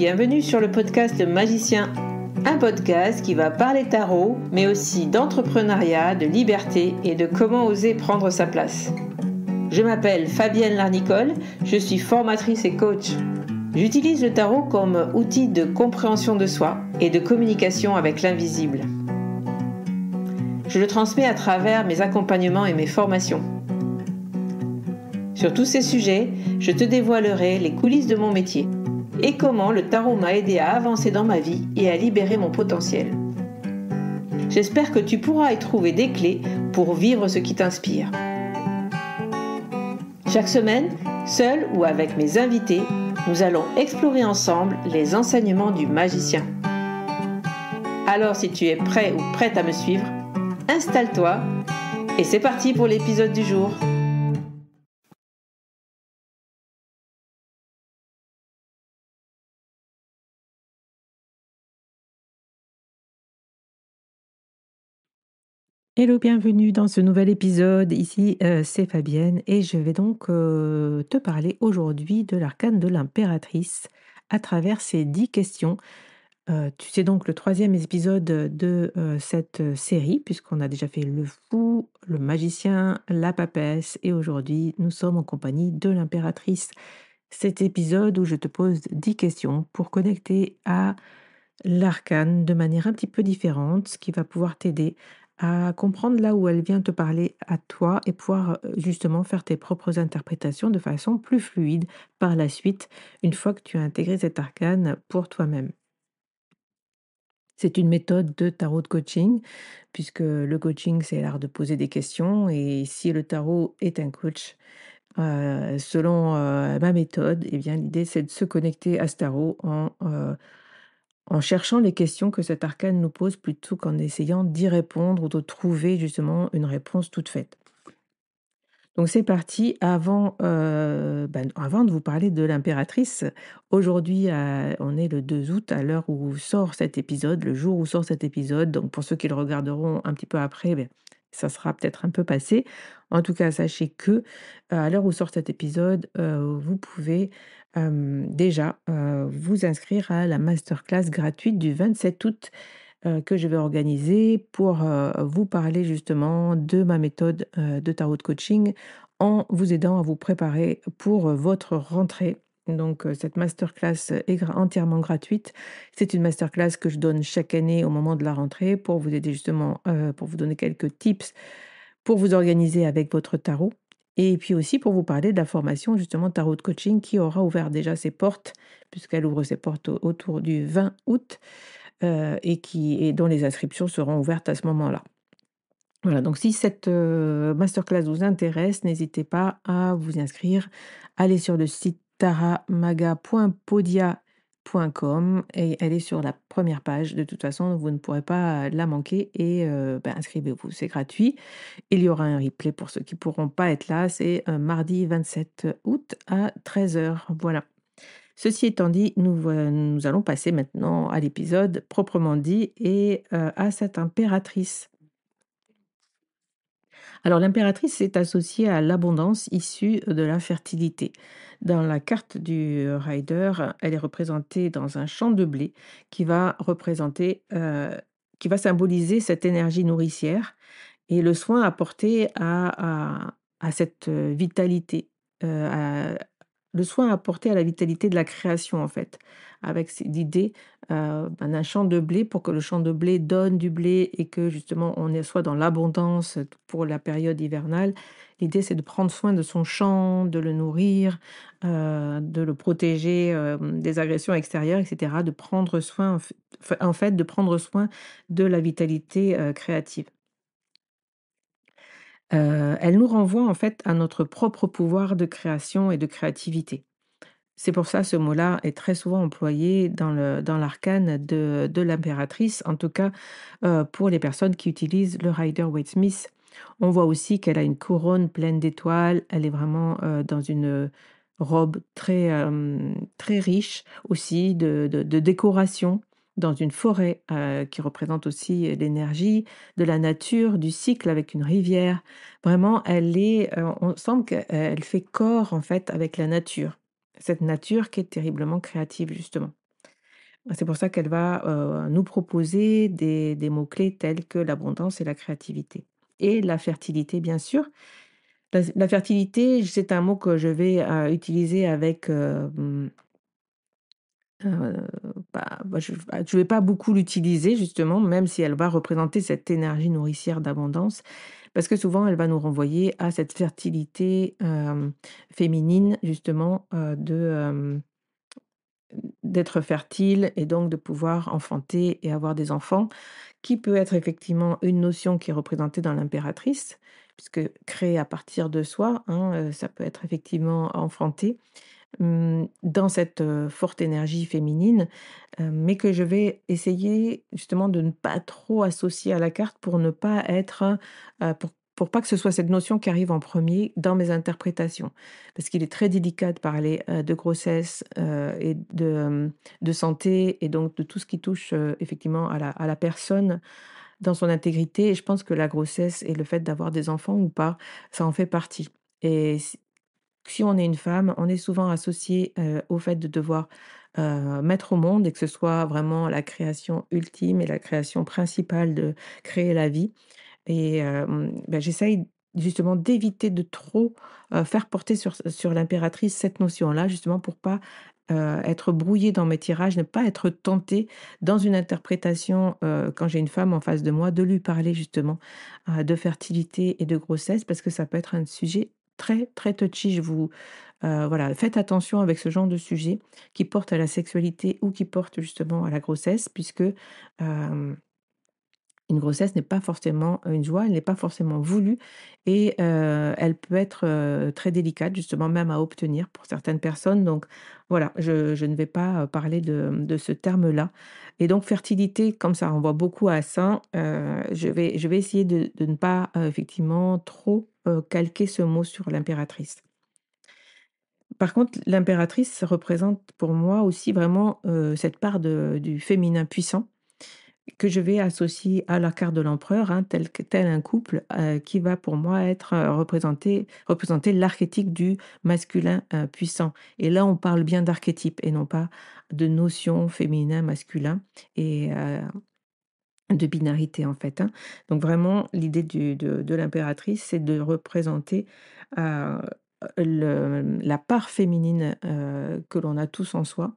Bienvenue sur le podcast Magicien, un podcast qui va parler tarot, mais aussi d'entrepreneuriat, de liberté et de comment oser prendre sa place. Je m'appelle Fabienne Larnicole, je suis formatrice et coach. J'utilise le tarot comme outil de compréhension de soi et de communication avec l'invisible. Je le transmets à travers mes accompagnements et mes formations. Sur tous ces sujets, je te dévoilerai les coulisses de mon métier et comment le tarot m'a aidé à avancer dans ma vie et à libérer mon potentiel. J'espère que tu pourras y trouver des clés pour vivre ce qui t'inspire. Chaque semaine, seul ou avec mes invités, nous allons explorer ensemble les enseignements du magicien. Alors si tu es prêt ou prête à me suivre, installe-toi et c'est parti pour l'épisode du jour. Hello, bienvenue dans ce nouvel épisode. Ici, c'est Fabienne et je vais donc te parler aujourd'hui de l'arcane de l'impératrice à travers ces 10 questions. C'est donc le 3e épisode de cette série, puisqu'on a déjà fait le fou, le magicien, la papesse, et aujourd'hui, nous sommes en compagnie de l'impératrice. Cet épisode où je te pose 10 questions pour connecter à l'arcane de manière un petit peu différente, ce qui va pouvoir t'aider à comprendre là où elle vient te parler à toi et pouvoir justement faire tes propres interprétations de façon plus fluide par la suite, une fois que tu as intégré cet arcane pour toi-même. C'est une méthode de tarot de coaching, puisque le coaching, c'est l'art de poser des questions. Et si le tarot est un coach, selon ma méthode, eh bien, l'idée, c'est de se connecter à ce tarot en cherchant les questions que cet arcane nous pose plutôt qu'en essayant d'y répondre ou de trouver justement une réponse toute faite. Donc c'est parti. Avant de vous parler de l'impératrice, aujourd'hui, on est le 2 août, à l'heure où sort cet épisode, le jour où sort cet épisode. Donc pour ceux qui le regarderont un petit peu après, ça sera peut-être un peu passé. En tout cas, sachez que à l'heure où sort cet épisode, vous pouvez déjà vous inscrire à la masterclass gratuite du 27 août que je vais organiser pour vous parler justement de ma méthode de tarot de coaching en vous aidant à vous préparer pour votre rentrée. Donc cette masterclass est entièrement gratuite. C'est une masterclass que je donne chaque année au moment de la rentrée pour vous aider justement, pour vous donner quelques tips pour vous organiser avec votre tarot. Et puis aussi pour vous parler de la formation justement tarot de coaching qui aura ouvert déjà ses portes, puisqu'elle ouvre ses portes autour du 20 août et dont les inscriptions seront ouvertes à ce moment-là. Voilà, donc si cette masterclass vous intéresse, n'hésitez pas à vous inscrire. Allez sur le site taramaga.podia.com et elle est sur la première page. De toute façon, vous ne pourrez pas la manquer et inscrivez-vous, c'est gratuit. Il y aura un replay pour ceux qui ne pourront pas être là. C'est mardi 27 août à 13h. Voilà. Ceci étant dit, nous allons passer maintenant à l'épisode proprement dit et à cette impératrice. Alors l'impératrice est associée à l'abondance issue de la fertilité. Dans la carte du rider, elle est représentée dans un champ de blé qui va qui va symboliser cette énergie nourricière et le soin apporté à cette vitalité, le soin apporté à la vitalité de la création, en fait, avec l'idée d'un champ de blé pour que le champ de blé donne du blé et que justement soit dans l'abondance pour la période hivernale. L'idée, c'est de prendre soin de son champ, de le nourrir, de le protéger des agressions extérieures, etc. De prendre soin, en fait, de prendre soin de la vitalité créative. Elle nous renvoie en fait à notre propre pouvoir de création et de créativité. C'est pour ça, ce mot-là est très souvent employé dans l'arcane de l'impératrice, en tout cas, pour les personnes qui utilisent le Rider-Waite-Smith. On voit aussi qu'elle a une couronne pleine d'étoiles, elle est vraiment, dans une robe très riche aussi de décoration, dans une forêt, qui représente aussi l'énergie de la nature, du cycle avec une rivière. Vraiment, on sent qu'elle fait corps, en fait, avec la nature. Cette nature qui est terriblement créative, justement. C'est pour ça qu'elle va, nous proposer des mots-clés tels que l'abondance et la créativité et la fertilité, bien sûr. La fertilité, c'est un mot que je vais, utiliser avec, je vais pas beaucoup l'utiliser justement, même si elle va représenter cette énergie nourricière d'abondance, parce que souvent elle va nous renvoyer à cette fertilité, féminine justement, d'être fertile et donc de pouvoir enfanter et avoir des enfants, qui peut être effectivement une notion qui est représentée dans l'impératrice, puisque créer à partir de soi, hein, ça peut être effectivement enfanter. Dans cette, forte énergie féminine, mais que je vais essayer justement de ne pas trop associer à la carte pour ne pas être, pour pas que ce soit cette notion qui arrive en premier dans mes interprétations. Parce qu'il est très délicat de parler, de grossesse, et de santé et donc de tout ce qui touche, effectivement à la personne dans son intégrité et je pense que la grossesse et le fait d'avoir des enfants ou pas, ça en fait partie et si on est une femme, on est souvent associé, au fait de devoir, mettre au monde et que ce soit vraiment la création ultime et la création principale de créer la vie et j'essaye justement d'éviter de trop, faire porter sur l'impératrice cette notion-là, justement pour pas, être brouillée dans mes tirages, ne pas être tentée dans une interprétation, quand j'ai une femme en face de moi, de lui parler justement, de fertilité et de grossesse parce que ça peut être un sujet très, très touchy. Voilà, faites attention avec ce genre de sujet qui porte à la sexualité ou qui porte justement à la grossesse puisque, hem une grossesse n'est pas forcément une joie, elle n'est pas forcément voulue et elle peut être, très délicate justement même à obtenir pour certaines personnes donc voilà, je ne vais pas, parler de ce terme-là et donc fertilité comme ça renvoie beaucoup à ça, je vais essayer de ne pas, effectivement trop, calquer ce mot sur l'impératrice. Par contre, l'impératrice représente pour moi aussi vraiment, cette part du féminin puissant que je vais associer à la carte de l'empereur, hein, tel un couple, qui va pour moi être, représenter l'archétype du masculin, puissant et là, on parle bien d'archétype et non pas de notion féminin-masculin et de binarité, en fait, hein. Donc vraiment, l'idée de l'impératrice, c'est de représenter, heu, la part féminine, que l'on a tous en soi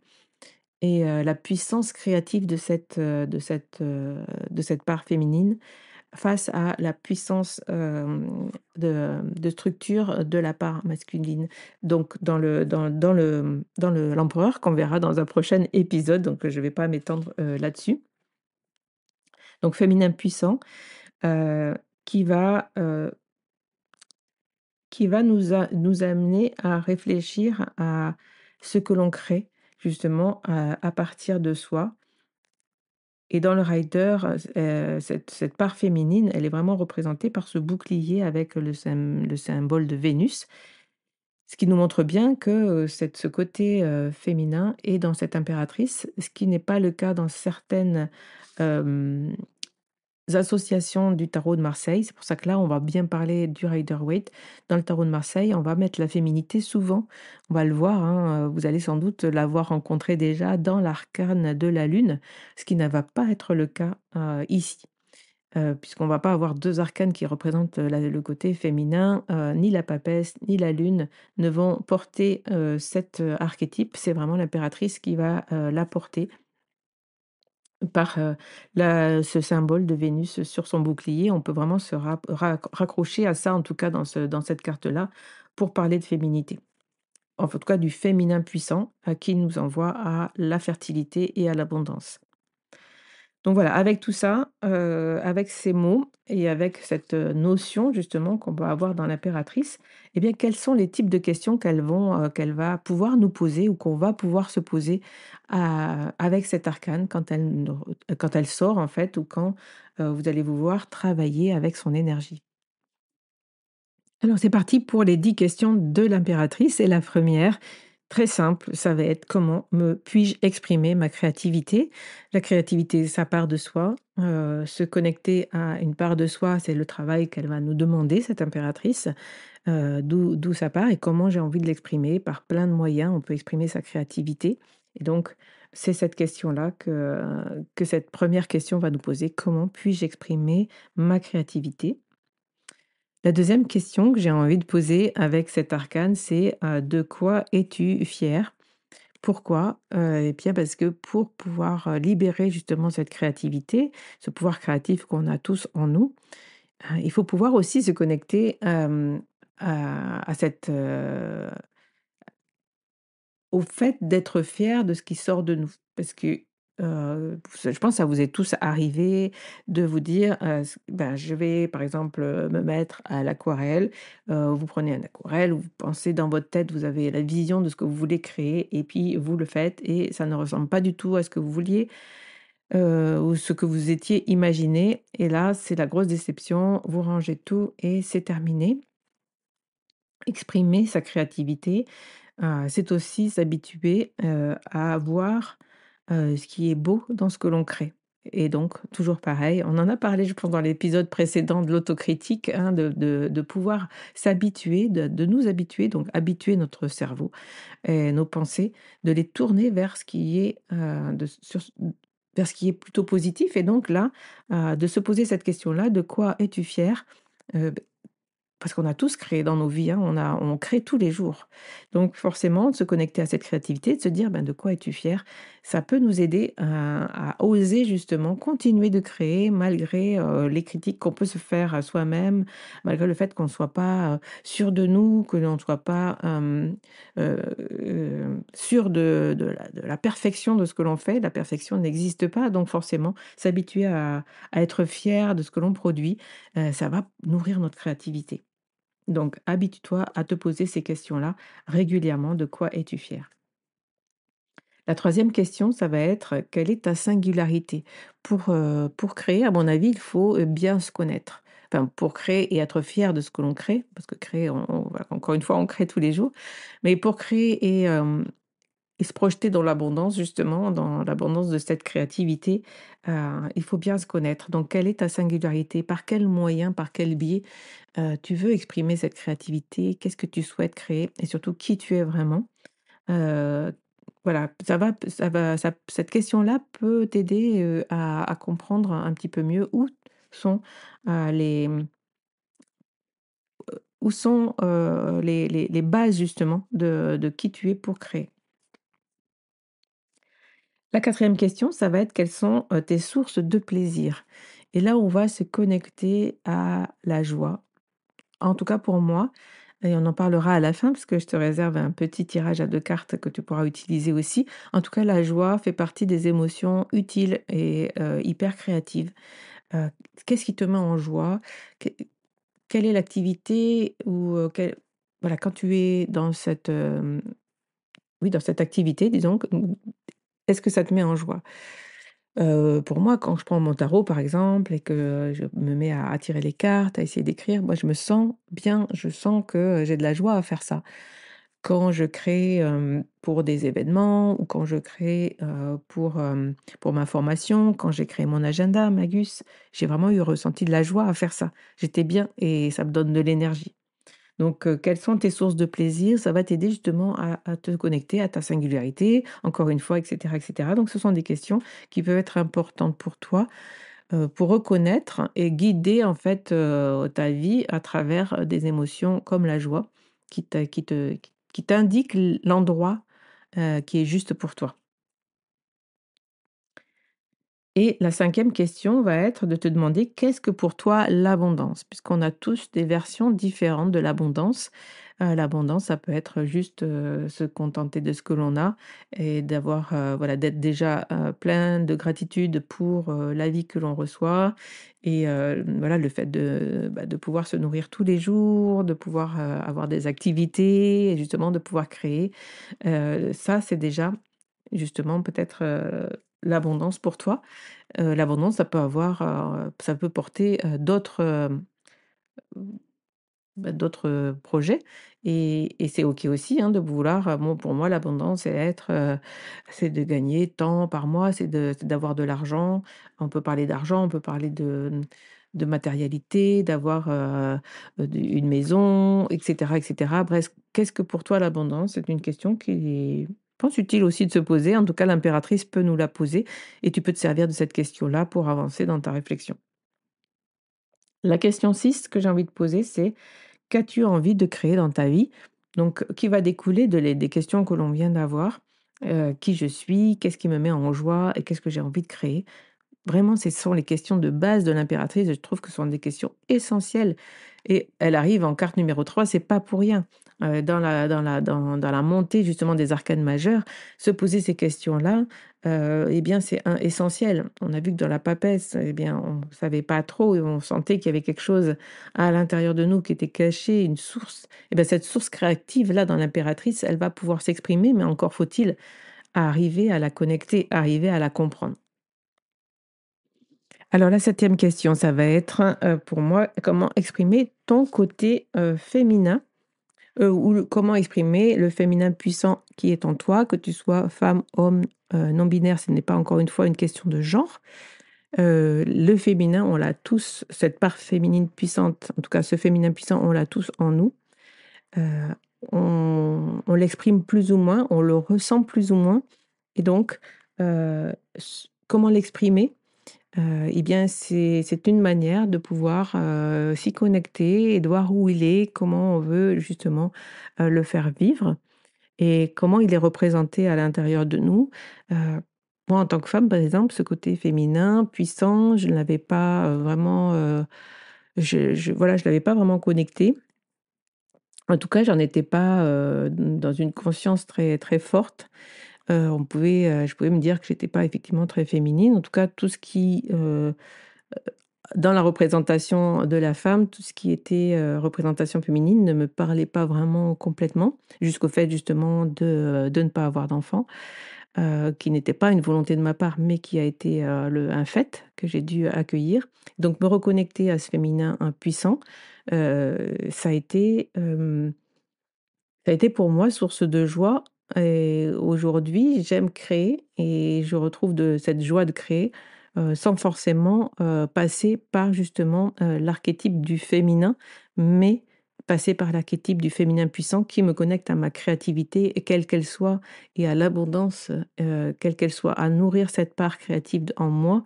et la puissance créative de cette part féminine face à la puissance, de structure de la part masculine. Donc dans l'empereur qu'on verra dans un prochain épisode, donc je ne vais pas m'étendre, là-dessus. Donc féminin puissant, heu, qui va, heu, qui va nous amener à réfléchir à ce que l'on crée justement à partir de soi. Et dans le rider, cette part féminine, elle est vraiment représentée par ce bouclier avec le symbole de Vénus. Ce qui nous montre bien que, ce côté, féminin est dans cette impératrice, ce qui n'est pas le cas dans certaines, hem, associations du tarot de Marseille. C'est pour ça que là, on va bien parler du Rider-Waite. Dans le tarot de Marseille, on va mettre la féminité souvent, on va le voir, hein, vous allez sans doute l'avoir rencontré déjà dans l'arcane de la lune, ce qui ne va pas être le cas, ici. Puisqu'on va pas avoir 2 arcanes qui représentent, le côté féminin, ni la papesse, ni la lune ne vont porter, cet, archétype. C'est vraiment l'impératrice qui va, l'apporter par, ce symbole de Vénus sur son bouclier. On peut vraiment se raccrocher à ça, en tout cas dans cette carte-là, pour parler de féminité. En tout cas du féminin puissant, qui nous envoie à la fertilité et à l'abondance. Donc voilà, avec tout ça, avec ces mots et avec cette, notion justement qu'on va avoir dans l'impératrice, eh bien, quels sont les types de questions qu'elle va pouvoir nous poser ou qu'on va pouvoir se poser avec cet arcane quand elle sort en fait ou quand, vous allez vous voir travailler avec son énergie? Alors c'est parti pour les 10 questions de l'impératrice et la première, très simple, ça va être: «Comment me puis-je exprimer ma créativité?» La créativité, ça part de soi, se connecter à une part de soi, c'est le travail qu'elle va nous demander, cette impératrice. d'où ça part et comment j'ai envie de l'exprimer. Par plein de moyens, on peut exprimer sa créativité et donc c'est cette question-là que cette première question va nous poser: «Comment puis-je exprimer ma créativité?» La deuxième question que j'ai envie de poser avec cet arcane, c'est, «De quoi es-tu fier?» Pourquoi? Et bien parce que pour pouvoir, libérer justement cette créativité, ce pouvoir créatif qu'on a tous en nous, il faut pouvoir aussi se connecter, à cette, au fait d'être fier de ce qui sort de nous. Parce que, je pense que ça vous est tous arrivé de vous dire, ben, je vais par exemple, me mettre à l'aquarelle. Vous prenez un aquarelle, vous pensez dans votre tête, vous avez la vision de ce que vous voulez créer et puis vous le faites et ça ne ressemble pas du tout à ce que vous vouliez, ou ce que vous étiez imaginé et là, c'est la grosse déception. Vous rangez tout et c'est terminé. Exprimer sa créativité, c'est aussi s'habituer, à voir, ce qui est beau dans ce que l'on crée et donc toujours pareil, on en a parlé je pense dans l'épisode précédent de l'autocritique, hein, de pouvoir s'habituer, de nous habituer, donc habituer notre cerveau et nos pensées, de les tourner vers ce qui est, vers ce qui est plutôt positif et donc là, de se poser cette question-là: «De quoi es-tu fier?» Heu parce qu'on a tous créé dans nos vies, hein, on crée tous les jours. Donc forcément, de se connecter à cette créativité, de se dire: «Ben, de quoi es-tu fier?» Ça peut nous aider à oser justement continuer de créer malgré, les critiques qu'on peut se faire à soi-même, malgré le fait qu'on ne soit pas, sûr de nous, que l'on ne soit pas, sûr de la perfection de ce que l'on fait. La perfection n'existe pas, donc forcément s'habituer à être fier de ce que l'on produit, ça va nourrir notre créativité. Donc, habitue-toi à te poser ces questions-là régulièrement. De quoi es-tu fier? La troisième question, ça va être quelle est ta singularité? Pour créer, à mon avis, il faut bien se connaître. Enfin, pour créer et être fier de ce que l'on crée, parce que créer, voilà, encore une fois, on crée tous les jours. Mais pour créer et se projeter dans l'abondance, justement, dans l'abondance de cette créativité, il faut bien se connaître. Donc, quelle est ta singularité? Par quel moyen, par quel biais tu veux exprimer cette créativité, qu'est-ce que tu souhaites créer et surtout qui tu es vraiment. Heu, voilà, cette question-là peut t'aider, à comprendre un petit peu mieux sont, les où sont, les bases justement de qui tu es pour créer. La quatrième question, ça va être quelles sont, tes sources de plaisir? Et là, on va se connecter à la joie. En tout cas pour moi, et on en parlera à la fin parce que je te réserve un petit tirage à 2 cartes que tu pourras utiliser aussi. En tout cas, la joie fait partie des émotions utiles et hyper créatives. Heu, Qu'est-ce qui te met en joie? Que Quelle est l'activité ou voilà, quand tu es dans cette, oui, dans cette activité disons, est-ce que ça te met en joie? Pour moi, quand je prends mon tarot, par exemple, et que je me mets à tirer les cartes, à essayer d'écrire, moi, je me sens bien, je sens que j'ai de la joie à faire ça. Quand je crée, pour des événements ou quand je crée, pour ma formation, quand j'ai créé mon agenda Magus, j'ai vraiment eu ressenti de la joie à faire ça. J'étais bien et ça me donne de l'énergie. Donc, quelles sont tes sources de plaisir? Ça va t'aider justement à te connecter à ta singularité, encore une fois, et cetera, et cetera. Donc ce sont des questions qui peuvent être importantes pour toi, pour reconnaître et guider en fait, ta vie à travers, des émotions comme la joie qui t'indiquent l'endroit, qui est juste pour toi. Et la cinquième question va être de te demander qu'est-ce que pour toi l'abondance? Puisqu'on a tous des versions différentes de l'abondance. L'abondance, ça peut être juste, se contenter de ce que l'on a et d'avoir, voilà, d'être déjà, plein de gratitude pour, la vie que l'on reçoit et voilà, le fait de pouvoir se nourrir tous les jours, de pouvoir, avoir des activités et justement de pouvoir créer. Ça, c'est déjà justement peut-être, l'abondance pour toi. L'abondance, ça peut avoir, ça peut porter, d'autres, projets et c'est OK aussi, hein, de vouloir, bon, pour moi, l'abondance, c'est de gagner tant par mois, c'est d'avoir de l'argent. On peut parler d'argent, on peut parler de matérialité, d'avoir, une maison et cetera et cetera. Bref, qu'est-ce que pour toi l'abondance? C'est une question qui est, je pense, utile aussi de se poser. En tout cas, l'impératrice peut nous la poser et tu peux te servir de cette question-là pour avancer dans ta réflexion. La question 6 que j'ai envie de poser, c'est: qu'as-tu envie de créer dans ta vie? Donc, qui va découler des questions que l'on vient d'avoir. Qui je suis? Qu'est-ce qui me met en joie? Et qu'est-ce que j'ai envie de créer? Vraiment, ce sont les questions de base de l'impératrice et je trouve que ce sont des questions essentielles et elle arrive en carte numéro 3, c'est pas pour rien. Dans la montée justement des arcanes majeurs, se poser ces questions-là, eh bien, c'est essentiel. On a vu que dans la papesse, eh bien, on savait pas trop et on sentait qu'il y avait quelque chose à l'intérieur de nous qui était caché, une source. Eh bien, cette source créative-là, dans l'impératrice, elle va pouvoir s'exprimer, mais encore faut-il arriver à la connecter, arriver à la comprendre. Alors la septième question, ça va être, pour moi, comment exprimer ton côté, féminin, ou comment exprimer le féminin puissant qui est en toi, que tu sois femme, homme, non binaire, ce n'est pas encore une fois une question de genre. Le féminin, on l'a tous, cette part féminine puissante, en tout cas ce féminin puissant, on l'a tous en nous. Heu, on l'exprime plus ou moins, on le ressent plus ou moins et donc, comment l'exprimer? Eh bien, c'est une manière de pouvoir, s'y connecter et de voir où il est, comment on veut justement, le faire vivre et comment il est représenté à l'intérieur de nous. Heu, Moi, en tant que femme, par exemple, ce côté féminin, puissant, je ne l'avais pas, vraiment, voilà, je l'avais pas vraiment connecté. En tout cas, j'en étais pas, dans une conscience très très forte. Je pouvais me dire que j'étais pas effectivement très féminine. En tout cas, tout ce qui, dans la représentation de la femme, tout ce qui était, représentation féminine ne me parlait pas vraiment complètement, jusqu'au fait justement de ne pas avoir d'enfant, qui n'était pas une volonté de ma part, mais qui a été, un fait que j'ai dû accueillir. Donc me reconnecter à ce féminin, puissant, ça a été, ça a été pour moi source de joie et aujourd'hui, j'aime créer et je retrouve de cette joie de créer, sans forcément, passer par justement, l'archétype du féminin, mais passer par l'archétype du féminin puissant qui me connecte à ma créativité et quelle qu'elle soit et à l'abondance, quelle qu'elle soit, à nourrir cette part créative en moi.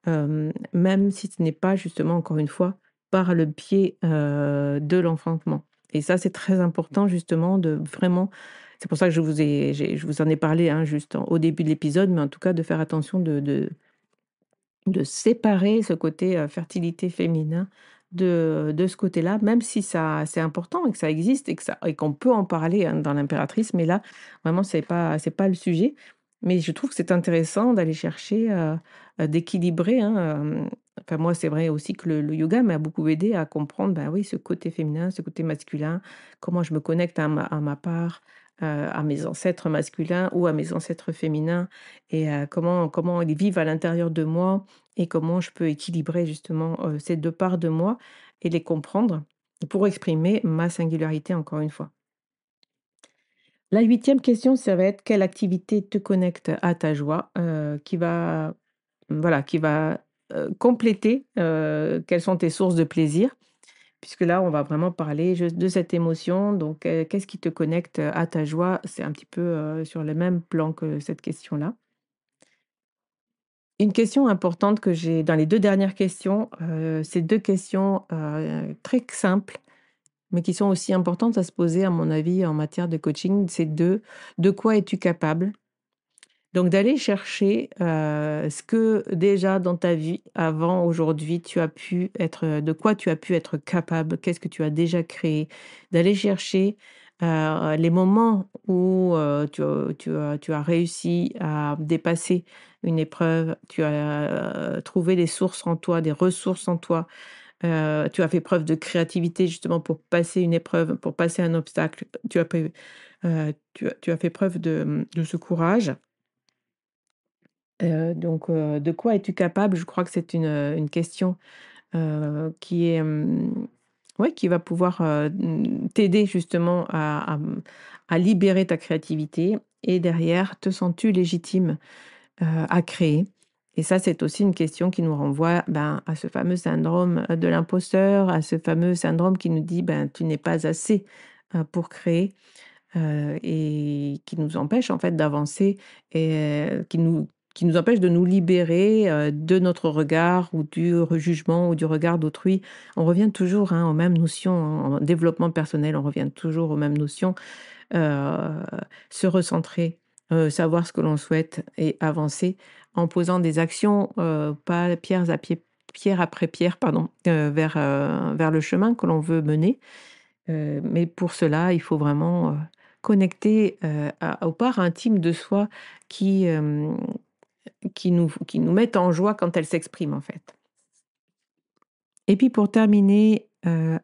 Même si ce n'est pas justement, encore une fois, par le biais, de l'enfantement et ça, c'est très important justement de vraiment c'est pour ça que je vous en ai parlé, hein, juste au début de l'épisode, mais en tout cas de faire attention de séparer ce côté, fertilité féminin de ce côté-là, même si ça c'est important et que ça existe et qu'on peut en parler, hein, dans l'impératrice, mais là, vraiment, c'est pas le sujet. Mais je trouve que c'est intéressant d'aller chercher, d'équilibrer, hein, enfin moi, c'est vrai aussi que le yoga m'a beaucoup aidé à comprendre, bah, oui, ce côté féminin, ce côté masculin, comment je me connecte à ma part, à mes ancêtres masculins ou à mes ancêtres féminins et comment ils vivent à l'intérieur de moi et comment je peux équilibrer justement, ces 2 parts de moi et les comprendre pour exprimer ma singularité encore une fois. La huitième question, ça va être: quelle activité te connecte à ta joie? Qui va, voilà, qui va, compléter, quelles sont tes sources de plaisir? Puisque là, on va vraiment parler juste de cette émotion, donc qu'est-ce qui te connecte, à ta joie? C'est un petit peu, sur le même plan que cette question-là. Une question importante que j'ai dans les 2 dernières questions, c'est 2 questions, très simples, mais qui sont aussi importantes à se poser à mon avis en matière de coaching. C'est de quoi es-tu capable? Donc d'aller chercher, ce que déjà dans ta vie, avant aujourd'hui, tu as pu être, de quoi tu as pu être capable, qu'est-ce que tu as déjà créé? D'aller chercher, les moments où, tu as réussi à dépasser une épreuve, tu as, trouvé des sources en toi, des ressources en toi, tu as fait preuve de créativité justement pour passer une épreuve, pour passer un obstacle. Tu as fait preuve de ce courage. Donc, de quoi es-tu capable? Je crois que c'est une question, qui est, ouais, qui va pouvoir, t'aider justement à libérer ta créativité et derrière, te sens-tu légitime, à créer? Et ça, c'est aussi une question qui nous renvoie à ce fameux syndrome de l'imposteur, à ce fameux syndrome qui nous dit tu n'es pas assez pour créer et qui nous empêche en fait d'avancer et qui nous empêche de nous libérer de notre regard ou du jugement ou du regard d'autrui. On revient toujours aux mêmes notions en développement personnel, on revient toujours aux mêmes notions. Heu, Se recentrer, savoir ce que l'on souhaite et avancer en posant des actions, pas pierre après pierre pardon, vers le chemin que l'on veut mener. Mais pour cela, il faut vraiment, connecter, aux parts intimes de soi qui, qui nous mettent en joie quand elles s'expriment, en fait. Et puis pour terminer,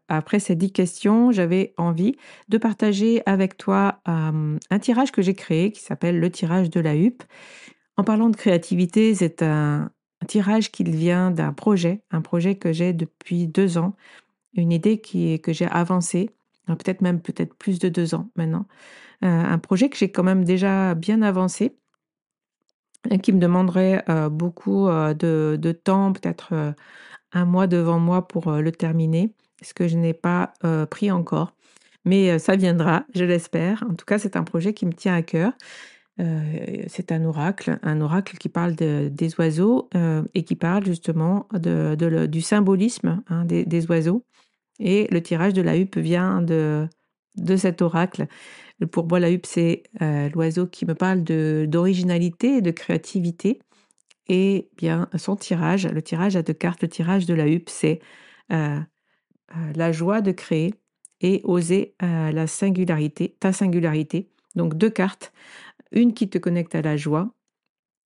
après ces 10 questions, j'avais envie de partager avec toi, un tirage que j'ai créé qui s'appelle le tirage de la huppe. En parlant de créativité, c'est un tirage qui vient d'un projet, un projet que j'ai depuis 2 ans, une idée que j'ai avancée, peut-être plus de 2 ans maintenant. Un projet que j'ai quand même déjà bien avancé et qui me demanderait, beaucoup, de temps, peut-être, 1 mois devant moi pour, le terminer, ce que je n'ai pas, pris encore. Mais, ça viendra, je l'espère. En tout cas, c'est un projet qui me tient à cœur. C'est un oracle qui parle des oiseaux, et qui parle justement du symbolisme, hein, des oiseaux. Et le tirage de la huppe vient de cet oracle. Pour moi, la huppe, c'est, l'oiseau qui me parle d'originalité et de créativité. Et bien, son tirage, le tirage à 2 cartes, le tirage de la huppe, c'est, heu la joie de créer et oser, la singularité, ta singularité. Donc 2 cartes, une qui te connecte à la joie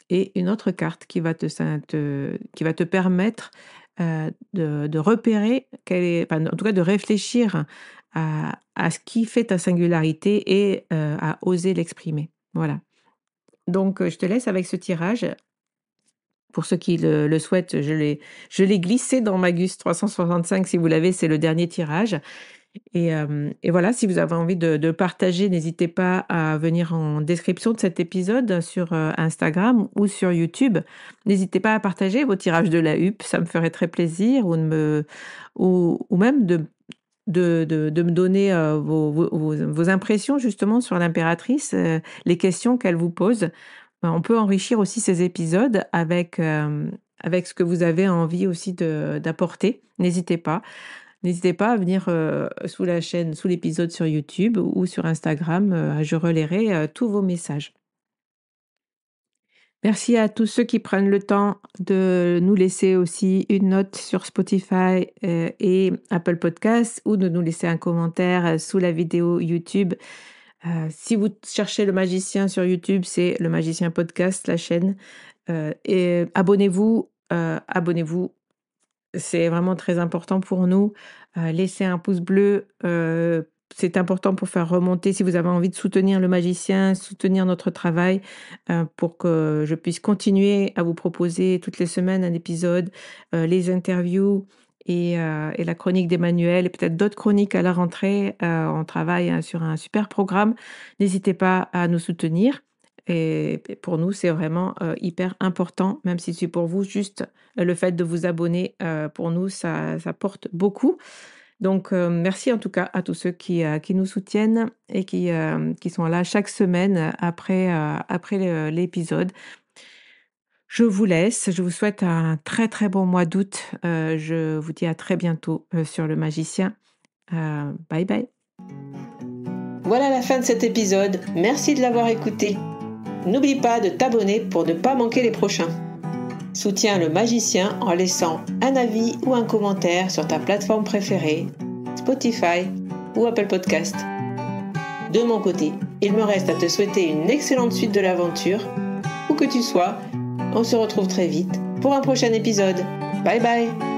et une autre carte qui va qui va te permettre, de repérer quelle est enfin, en tout cas de réfléchir à ce qui fait ta singularité et à oser l'exprimer. Voilà. Donc je te laisse avec ce tirage. Pour ceux qui le souhaitent, je l'ai glissé dans Magus 365 si vous l'avez, c'est le dernier tirage. Et voilà, si vous avez envie de partager, n'hésitez pas à venir en description de cet épisode sur, Instagram ou sur YouTube. N'hésitez pas à partager vos tirages de la huppe, ça me ferait très plaisir ou même de me donner, vos impressions justement sur l'impératrice, les questions qu'elle vous pose. On peut enrichir aussi ces épisodes avec ce que vous avez envie aussi d'apporter. N'hésitez pas. N'hésitez pas à venir, sous la chaîne, sous l'épisode sur YouTube ou sur Instagram, je relayerai, tous vos messages. Merci à tous ceux qui prennent le temps de nous laisser aussi une note sur Spotify, et Apple Podcasts ou de nous laisser un commentaire, sous la vidéo YouTube. Si vous cherchez Le Magicien sur YouTube, c'est Le Magicien Podcast, la chaîne, et abonnez-vous, c'est vraiment très important pour nous. Laissez un pouce bleu, c'est important pour faire remonter si vous avez envie de soutenir le magicien, soutenir notre travail, pour que je puisse continuer à vous proposer toutes les semaines un épisode, les interviews et la chronique d'Emmanuel et peut-être d'autres chroniques à la rentrée. On travaille, sur un super programme. N'hésitez pas à nous soutenir et pour nous, c'est vraiment, hyper important, même si c'est pour vous juste le fait de vous abonner, pour nous, ça porte beaucoup. Donc, merci en tout cas à tous ceux qui nous soutiennent et qui sont là chaque semaine après l'épisode. Je vous laisse, je vous souhaite un très, très bon mois d'août. Je vous dis à très bientôt, sur Le Magicien. Bye bye. Voilà la fin de cet épisode. Merci de l'avoir écouté. N'oublie pas de t'abonner pour ne pas manquer les prochains. Soutiens Le Magicien en laissant un avis ou un commentaire sur ta plateforme préférée, Spotify ou Apple Podcast. De mon côté, il me reste à te souhaiter une excellente suite de l'aventure. Où que tu sois, on se retrouve très vite pour un prochain épisode. Bye bye!